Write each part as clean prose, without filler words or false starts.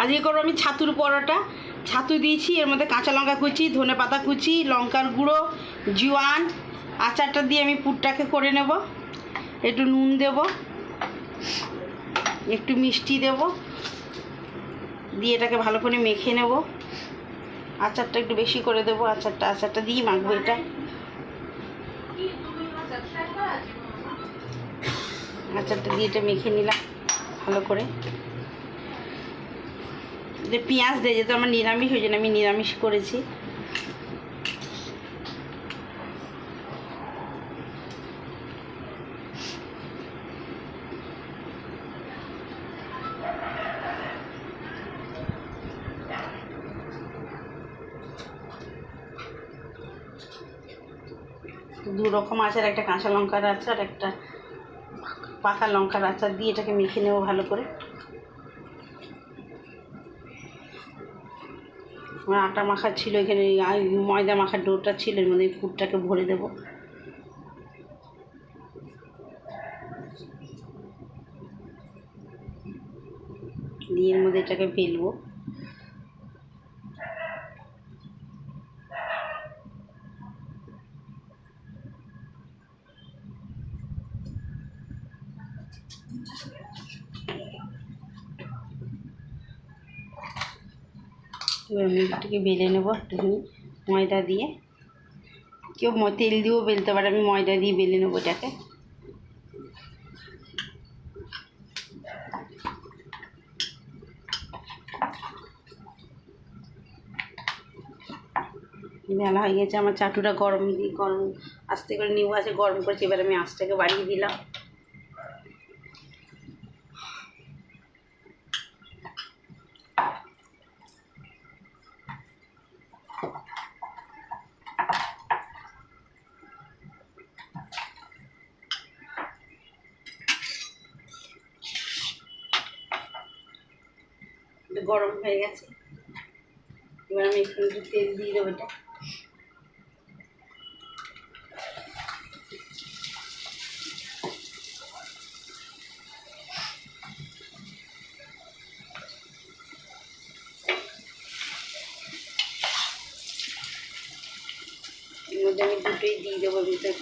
আজকে করবো আমি ছাতুর পরোটা। ছাতু দিয়েছি, এর মধ্যে কাঁচা লঙ্কা কুচি, ধনে পাতা কুচি, লঙ্কার গুঁড়ো, জোয়ান, আচারটা দিয়ে আমি পুরটাকে করে নেব। একটু নুন দেব, একটু মিষ্টি দেব, দিয়ে এটাকে ভালো করে মেখে নেব। আচারটা একটু বেশি করে দেবো, আচারটা দিয়ে মাখবো। এটা আচারটা দিয়ে এটা মেখে নিলাম ভালো করে। যে পেঁয়াজ দিয়ে, যেহেতু আমার নিরামিষ, ওই জন্য আমি নিরামিষ করেছি। দু রকম আচার, একটা কাঁচা লঙ্কার আচার, একটা পাকা লঙ্কার আচার দিয়ে এটাকে মেখে নেব ভালো করে। আমার আটা মাখা ছিল এখানে, ময়দা মাখার ডোটা ছিল, এর মধ্যে পুরটাকে ভরে দেব। দিয়ে এর মধ্যে এটাকে ফেলবো। এবার আমি এটাকে বেলে নেবো একটুখানি ময়দা দিয়ে। কেউ তেল দিয়েও বেলতে পারে, আমি ময়দা দিয়ে বেলে নেবো এটাকে। বেলা হয়ে গেছে, আমার চাটুটা গরম আস্তে করে নিবো আছে, গরম করেছি। এবার আমি আঁচটাকে বাড়িয়ে দিলাম। গরম হয়ে গেছে, এবার আমি একটু তেল দিয়ে দেবো। এটা এর মধ্যে আমি দুটোই দিয়ে দেবো ভিতরে।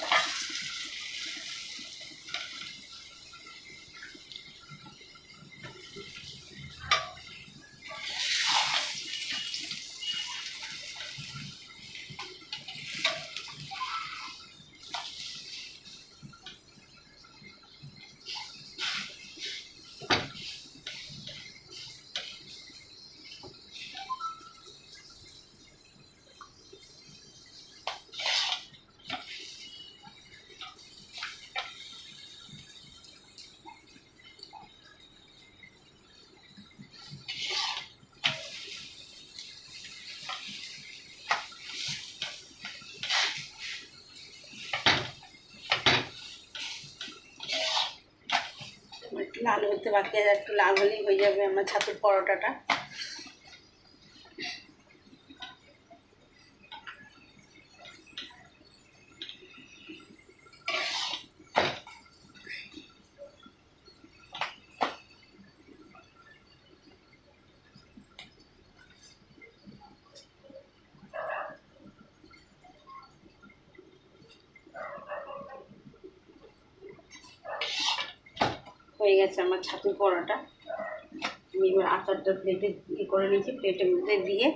লাল হতে বাকি আছে, একটু লাল হলেই হয়ে যাবে আমার ছাতুর পরোটাটা। হয়ে গেছে আমার ছাতুর পরোটা। আমি এবার আচারটা প্লেটে করে নিয়েছি, প্লেটের মধ্যে দিয়ে